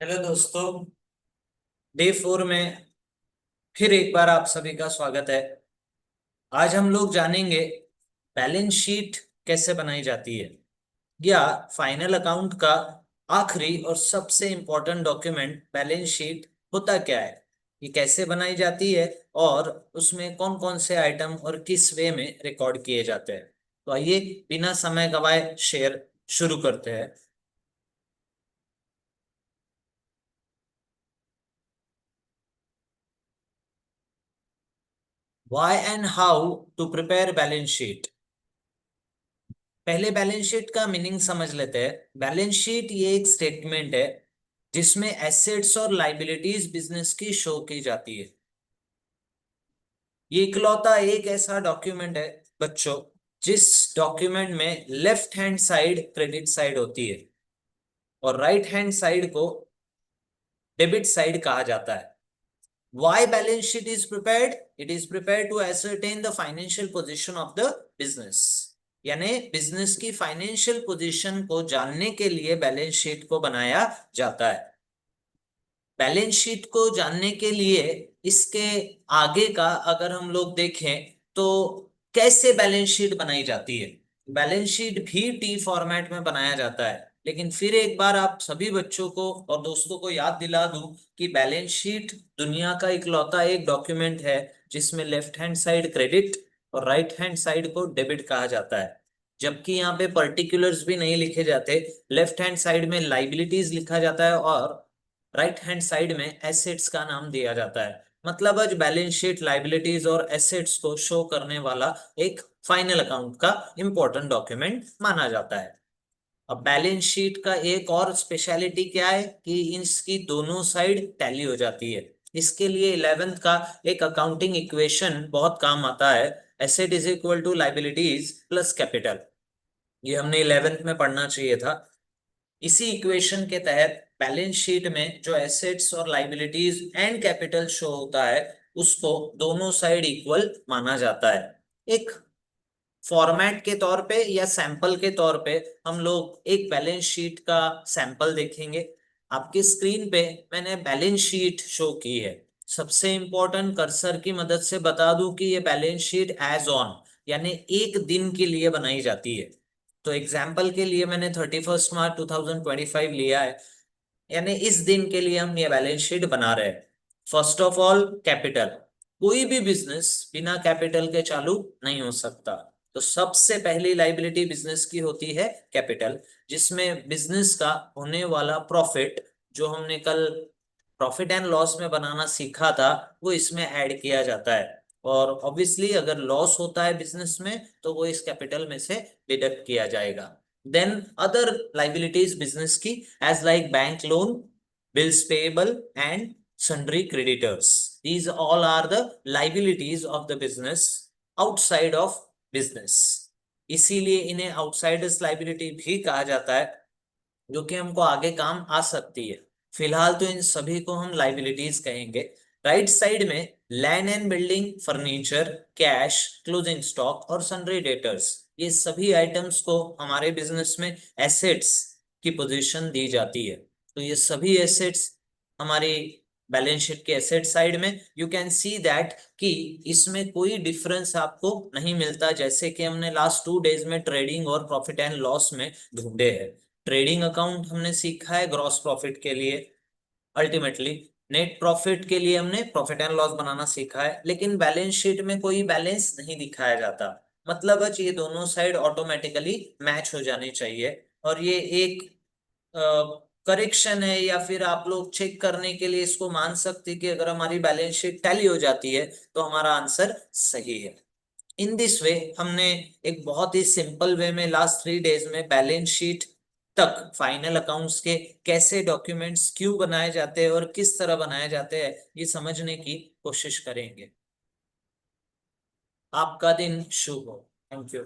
Hello दोस्तों। Day 4 में फिर एक बार आप सभी का स्वागत है। आज हम लोग जानेंगे बैलेंस शीट कैसे बनाई जाती है, या फाइनल अकाउंट का आखिरी और सबसे इंपॉर्टेंट डॉक्यूमेंट बैलेंस शीट होता क्या है, ये कैसे बनाई जाती है और उसमें कौन कौन से आइटम और किस वे में रिकॉर्ड किए जाते हैं। तो आइए बिना समय गवाए शेयर शुरू करते हैं। Why and how to prepare balance sheet. पहले बैलेंस शीट का मीनिंग समझ लेते हैं। बैलेंस शीट ये एक स्टेटमेंट है जिसमें एसेट्स और लाइबिलिटीज बिजनेस की शो की जाती है। ये इकलौता एक ऐसा डॉक्यूमेंट है बच्चों, जिस डॉक्यूमेंट में left hand side credit side होती है और राइट हैंड साइड को डेबिट साइड कहा जाता है। Why balance sheet is prepared? It is prepared to ascertain the financial position of the business। यानी बिजनेस की फाइनेंशियल पोजीशन को जानने के लिए बैलेंस शीट को बनाया जाता है। बैलेंस शीट को जानने के लिए इसके आगे का अगर हम लोग देखें तो कैसे बैलेंस शीट बनाई जाती है। बैलेंस शीट भी टी फॉर्मेट में बनाया जाता है, लेकिन फिर एक बार आप सभी बच्चों को और दोस्तों को याद दिला दूं कि बैलेंस शीट दुनिया का इकलौता एक डॉक्यूमेंट है जिसमें लेफ्ट हैंड साइड क्रेडिट और राइट हैंड साइड को डेबिट कहा जाता है। जबकि यहाँ पे पर्टिकुलर्स भी नहीं लिखे जाते। लेफ्ट हैंड साइड में लाइबिलिटीज लिखा जाता है और राइट हैंड साइड में एसेट्स का नाम दिया जाता है। मतलब आज बैलेंस शीट लाइबिलिटीज और एसेट्स को शो करने वाला एक फाइनल अकाउंट का इंपॉर्टेंट डॉक्यूमेंट माना जाता है। अब बैलेंस शीट का एक और स्पेशलिटी क्या है कि इसकी दोनों साइड टैली हो जाती है। इसके लिए 11th का एक अकाउंटिंग इक्वेशन बहुत काम आता है। Asset is equal to liabilities plus capital. ये हमने 11th में पढ़ना चाहिए था। इसी इक्वेशन के तहत बैलेंस शीट में जो एसेट्स और लाइबिलिटीज एंड कैपिटल शो होता है उसको दोनों साइड इक्वल माना जाता है। एक फॉर्मेट के तौर पे या सैंपल के तौर पे हम लोग एक बैलेंस शीट का सैंपल देखेंगे। आपकी स्क्रीन पे मैंने बैलेंस शीट शो की है। सबसे इंपॉर्टेंट कर्सर की मदद से बता दूं कि ये बैलेंस शीट एज ऑन यानी एक दिन के लिए बनाई जाती है। तो एग्जाम्पल के लिए मैंने 31 मार्च 2025 लिया है, यानी इस दिन के लिए हम ये बैलेंस शीट बना रहे हैं। First of all capital. कोई भी बिजनेस बिना कैपिटल के चालू नहीं हो सकता। तो सबसे पहली लाइबिलिटी बिजनेस की होती है कैपिटल, जिसमें बिजनेस का होने वाला प्रॉफिट जो हमने कल प्रॉफिट एंड लॉस में बनाना सीखा था वो इसमें ऐड किया जाता है। और ऑब्वियसली अगर लॉस होता है बिजनेस में तो वो इस कैपिटल में से डिडक्ट किया जाएगा। देन अदर लाइबिलिटीज बिजनेस की as like bank loan, bills payable and sundry creditors, these all are the liabilities of the business outside of business। इसीलिए इन्हें आउटसाइडर्स लाइबिलिटी भी कहा जाता है, जो कि हमको आगे काम आ सकती है। फिलहाल तो इन सभी को हम लाइबिलिटीज कहेंगे। राइट साइड में land and building, furniture, cash, closing stock और सन्ड्री डेटर्स, ये सभी आइटम्स को हमारे बिजनेस में एसेट्स की पोजीशन दी जाती है। तो ये सभी एसेट्स हमारी बैलेंस शीट के एसेट साइड में यू कैन सी दैट कि इसमें कोई डिफरेंस आपको नहीं मिलता, जैसे कि हमने लास्ट 2 डेज में ट्रेडिंग और प्रॉफिट एंड लॉस में ढूंढे हैं। ट्रेडिंग अकाउंट हमने सीखा है ग्रॉस प्रॉफिट के लिए, अल्टीमेटली नेट प्रॉफिट के लिए हमने प्रॉफिट एंड लॉस बनाना सीखा है, लेकिन बैलेंस शीट में कोई बैलेंस नहीं दिखाया जाता। मतलब है ये दोनों साइड ऑटोमेटिकली मैच हो जानी चाहिए। और ये एक करेक्शन है, या फिर आप लोग चेक करने के लिए इसको मान सकते हैं कि अगर हमारी बैलेंस शीट टैली हो जाती है तो हमारा आंसर सही है। इन दिस वे हमने एक बहुत ही सिंपल वे में लास्ट 3 डेज में बैलेंस शीट तक फाइनल अकाउंट्स के कैसे डॉक्यूमेंट्स क्यों बनाए जाते हैं और किस तरह बनाए जाते हैं ये समझने की कोशिश करेंगे। आपका दिन शुभ हो। Thank you.